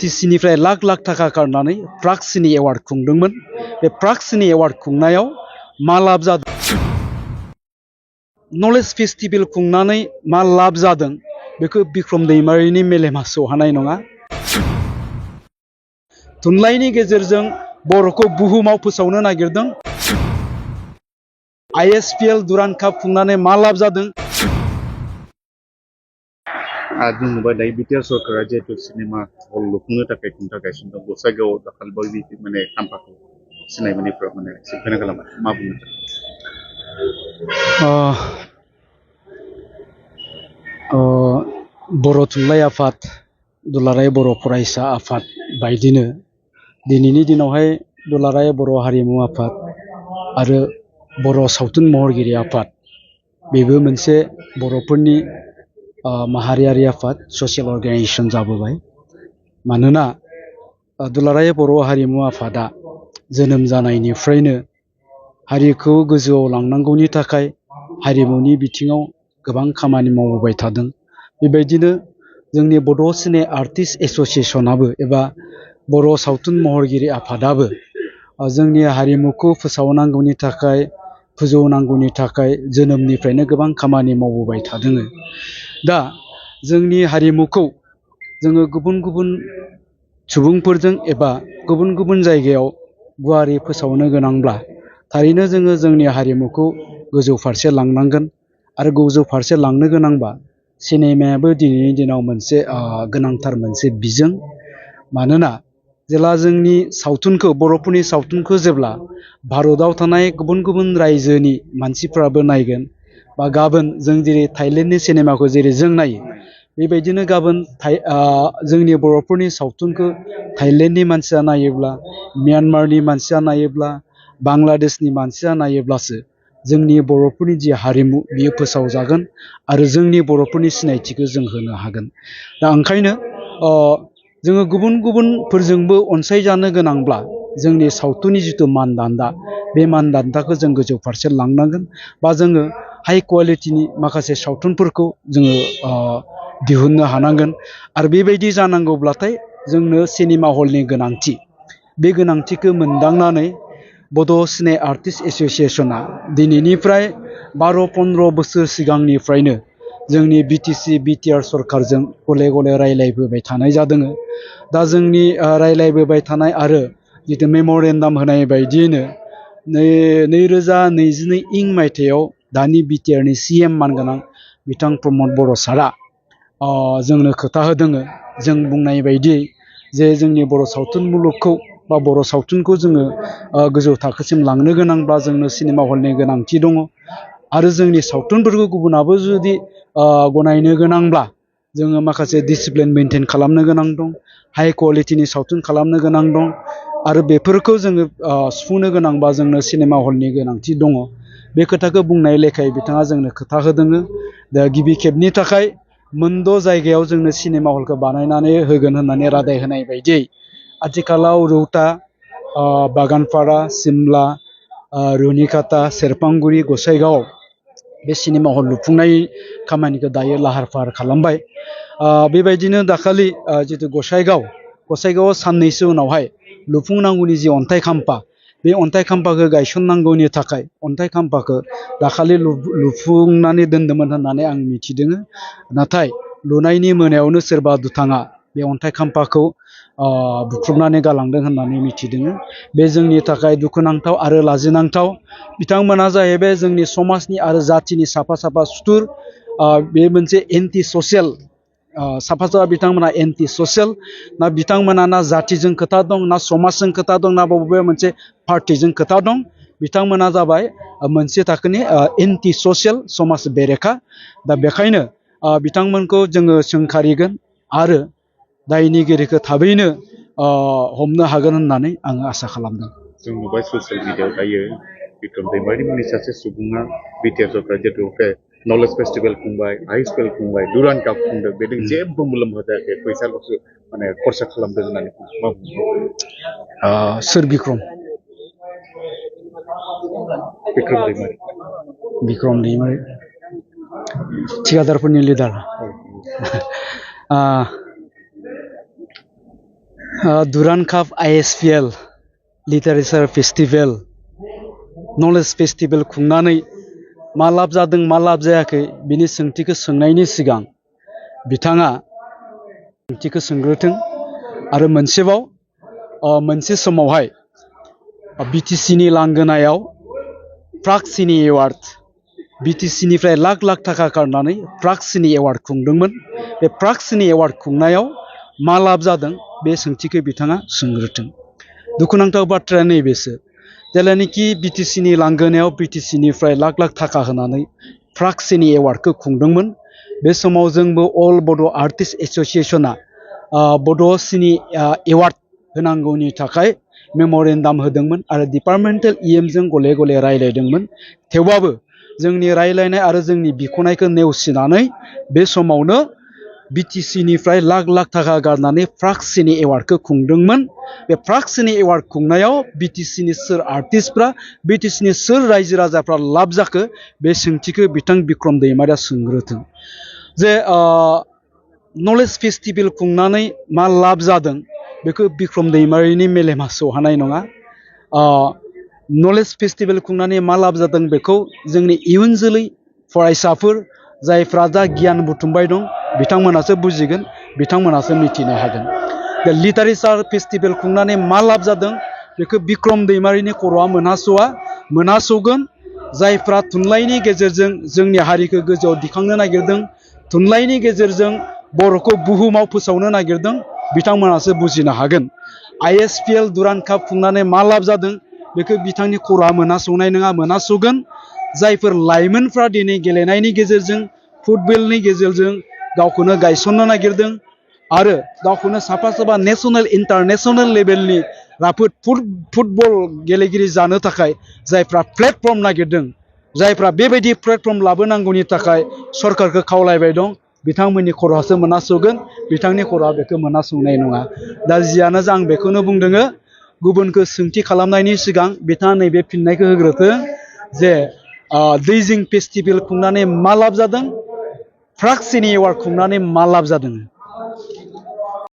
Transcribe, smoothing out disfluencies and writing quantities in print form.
बिटिसिनिफ्राय लाख लाख थाखा गारनानै प्राग सिने एवार्ड खुंदोंमोन। बे प्राग सिने एवार्ड खुंनायाव मा लाब जादों, नलेज फेस्टिभेल खुंनानै मा लाब जादों बेखौ बिक्रम दैमारिनि मेलेमा सौहानाय नङा। थुनलाइनि गेजेरजों बर'खौ बुहुमाव फोसावनो नागिरदों। ISPL दुरान काप खुंनानै मा लाब जादों। जों नुबाय दायो बिटिआर सरकारा जिहेतु सिनेमा हल लुफुंनो थाखाय खुंथा गायसनदों गसाइगावआव दाखालिबावै माने खाम्फाखौ सिनायमोनिफ्राव माने सिफायना खालामबाय, मा बुंनो बर' थुनलाइ आफाद, दुलाराय बर' फरायसा आफाद बायदिनो दिनैनि दिनावहाय दुलाराय बर' हारिमु आफाद आरो बर' सावथुन महरगिरि आफाद बेबो मोनसे बर'फोरनि माहारियारि आफाद, ससियेल अर्गानाइजेसन जाबोबाय। मानोना दुलाराय बर' हारिमु आफादा जोनोम जानायनिफ्रायनो हारिखौ गोजौआव लांनांगौनि थाखाय हारिमुनि बिथिङाव गोबां खामानि मावबोबाय थादों। बेबायदिनो जोंनि बड' सिने आर्टिस्ट एस'सिएसनाबो एबा बर' सावथुन महरगिरि आफादाबो जोंनि हारिमुखौ फोसावनांगौनि थाखाय, फोजौनांगौनि थाखाय जोनोमनिफ्रायनो गोबां खामानि मावबोबाय थादों। दा जोंनि हारिमुखौ जोङो गुबुन गुबुन सुबुंफोरजों एबा गुबुन गुबुन जायगायाव गुवारै फोसावनो गोनांब्ला थारैनो जोङो जोंनि हारिमुखौ गोजौ फारसे लांनांगोन। आरो गोजौ फारसे लांनो गोनांबा सिनेमायाबो दिनैनि दिनाव मोनसे गोनांथार मोनसे बिजों। मानोना जेब्ला जोंनि सावथुनखौ, बर'फोरनि सावथुनखौ जेब्ला भारताव थानाय गुबुन गुबुन रायजोनि मानसिफ्राबो नायगोन, बा गाबोन जों जेरै थाइलेण्डनि सिनेमाखौ जेरै जों नायो, बेबायदिनो गाबोन जोंनि बर'फोरनि सावथुनखौ थाइलेण्डनि मानसिया नायोब्ला, म्यानमारनि मानसिया नायोब्ला, बांलादेशनि मानसिया नायोब्लासो जोंनि बर'फोरनि जि हारिमु बियो फोसावजागोन आरो जोंनि बर'फोरनि सिनायथिखौ जों होनो हागोन। दा ओंखायनो जोङो गुबुन गुबुनफोरजोंबो अनसायजानो गोनांब्ला जोंनि सावथुननि जिथु मानदान्दा, बे मानदान्दाखौ जों गोजौ फारसे लांनांगोन। बा जोङो हाइ कुवालिटिनि माखासे सावथुनफोरखौ जोङो दिहुननो हानांगोन। आरो बेबायदि जानांगौब्लाथाय जोंनो सिनेमा हलनि गोनांथि। बे गोनांथिखौ मोनदांनानै बड' सिने आर्टिस्ट एस'सिएसना दिनैनिफ्राय 12-15 बोसोर सिगांनिफ्रायनो जोंनि बिटिआर सरकारजों गले गले रायलायबोबाय थानाय जादों। दा जोंनि रायलायबोबाय थानाय आरो जितु मेम'रेन्डाम होनाय बायदियैनो 2022 मायथाइयाव दानि बिटिआरनि CM मानगोनां बिथां प्रमद बर' सारआ जोंनो खोथा होदों। जों बुंनाय बायदि जे जोंनि बर' सावथुन मुलुगखौ बा बर' सावथुनखौ जोङो गोजौ थाखोसिम लांनो गोनांब्ला जोंनो सिनेमा हलनि गोनांथि दङ। आरो जोंनि सावथुनफोरखौ गुबुनाबो जुदि गनायनो गोनांब्ला जोङो माखासे डिसिप्लिन मेनटेन खालामनो गोनां दं, हाइ कुवालिटिनि सावथुन खालामनो गोनां दं। आरो बेफोरखौ जोङो सुफुंनो गोनांबा जोंनो सिनेमा हलनि गोनांथि दङ। बे खोथाखौ बुंनाय लेखायै बिथाङा जोंनो खोथा होदों। दा गिबि खेबनि थाखाय मोनद' जायगायाव जोंनो सिनेमा हलखौ बानायनानै होगोन होननानै रादाय होनाय बायदियै आथिखालाव रौता, बागानपारा, सिमला, रुनिकाटा, सेरफांगुरि, गसाइगाव बे सिनेमा हल लुफुंनाय खामानिखौ दायो लाहार फाहार खालामबाय। बेबायदिनो दाखालि जितु गसाइगावआव साननैसो उनावहाय लुफुंनांगौनि जि अन्थाइ खाम्फा, बे अन्थाइ खाम्फाखौ गायसननांगौनि थाखाय अन्थाइ खाम्फाखौ दाखालि लुफुंनानै दोन्दोंमोन होननानै आं मिथिदों। नाथाय लुनायनि मोनायावनो सोरबा दुथाङा बे अन्थाइ खाम्फाखौ बुख्रुबनानै गालांदों होननानै मिथिदों। बे जोंनि थाखाय दुखुनांथाव आरो लाजिनांथाव। बिथांमोना जाहैबाय जोंनि समाजनि आरो जाथिनि साफा साफा सुथुर। बे मोनसे एन्टि ससियेल, साफा साफा बिथांमोना एन्टि ससियेल। ना बिथांमोना ना जातिजों खोथा दं, ना समाजजों खोथा दं, ना बबेबा मोनसे पार्टिजों खोथा दं। बिथांमोना जाबाय मोनसे थाखोनि एन्टि ससियेल, समाज बेरेखा। दा बेखायनो बिथांमोनखौ जोङो सोंखारिगोन आरो दायनिगिरिखौ थाबैनो हमनो हागोन होननानै आङो आसा खालामदों। जों नुबाय ससियेल मिडियायाव दायो बिक्रम दैमारि मुंनि सासे सुबुङा बिटिआर सरकार जिहेतु नलेज फेस्टिभेल खुंबाय, ISPL खुंबाय, दुरान काप खुंदों, बेजों जेबो मुलाम्फा जायाखै, फैसाल'सो माने खरसा खालामदों होननानै मा बुङो? सोर बिक्रम? बिक्रम दैमारि थिखादारफोरनि leader. Duran Cup ISPL Literature Festival Knowledge Festival खुंनानै मा लाब जादों मा लाब जायाखै बिनि सोंथिखौ सोंनायनि सिगां बिथाङा सोंथिखौ सोंग्रोथों आरो मोनसेबाव मोनसे समावहाय बिटिसिनि लांगोनायाव प्राग सिनि एवार्ड बिटिसिनिफ्राय लाख लाख थाखा गारनानै प्राग सिनि एवार्ड खुंदोंमोन बे प्राग सिनि एवार्ड खुंनायाव मा लाब जादों बे सोंथिखौ बिथाङा सोंग्रोथों दुखुनांथाव बाथ्राया नैबेसो जेब्लानोखि बिटिसिनि लांगोनायाव बिटिसिनिफ्राय लाख लाख थाखा होनानै प्राग सिनि एवार्डखौ खुंदोंमोन बे समाव जोंबो अल बड' आर्टिस्ट एस'सिएशना बड' सिनि एवार्ड होनांगौनि थाखाय मेम'रेन्डाम होदोंमोन आरो डिपार्टमेन्टेल इएमजों गले गले रायलायदोंमोन थेवबाबो जोंनि रायलायनाय आरो जोंनि बिख'नायखौ नेवसिनानै बे समावनो बिटिसिनिफ्राय लाख लाख थाखा गारनानै प्राग सिनि एवार्डखौ खुंदोंमोन बे प्राग सिनि एवार्ड खुंनायाव बिटिसिनि सोर आर्टिस्टफ्रा बिटिसिनि सोर रायजो राजाफ्रा लाब जाखो बे सोंथिखौ बिथां बिक्रम दैमारिया सोंग्रोथों जे नलेज फेस्टिभेल खुंनानै मा लाब जादों बेखौ बिक्रम दैमारिनि मेलेमा सौहानाय नङा नलेज फेस्टिभेल खुंनानै मा लाब जादों बेखौ जोंनि इयुन जोलै फरायसाफोर जायफ्रा दा गियान बुथुमबाय दं बिथांमोनासो बुजिगोन बिथांमोनासो मिथिनो हागोन दा लिटारेचार फेस्टिभेल खुंनानै मा लाब जादों बेखौ बिक्रम दैमारिनि खर'आ मोनहास'गोन जायफ्रा थुनलाइनि गेजेरजों जोंनि हारिखौ गोजौआव दिखांनो नागिरदों थुनलाइनि गेजेरजों बर'खौ बुहुमाव फोसावनो नागिरदों बिथांमोनासो बुजिनो हागोन ISPL दुरान काप खुंनानै मा लाब जादों बेखौ बिथांनि खर'आ मोनहास'नाय नङा मोनहास'गोन जायफोर लाइमोनफ्रा दिनै गेलेनायनि गेजेरजों फुटबलनि गेजेरजों गावखौनो गायसननो नागिरदों आरो गावखौनो साफा साफा नेशनेल इन्टारनेशनेल लेभेलनि राफोद फुटबल गेलेगिरि जानो थाखाय जायफ्रा प्लेटफर्म नागिरदों जायफ्रा बेबायदि प्लेटफर्म लाबोनांगौनि थाखाय सरकारखौ खावलायबाय दं बिथांमोननि खर'आसो मोनहास'गोन बिथांनि खर'आ बेखौ मोनहास'नाय नङा दा जियानो जा आं बेखौनो बुंदोङो गुबुनखौ सोंथि खालामनायनि सिगां बिथाङा नैबे फिननायखौ होग्रोथों जे दैजिं फेस्टिभेल खुंनानै मा लाब जादों प्राग सिनि एवार्ड खुंनानै मा लाब जादों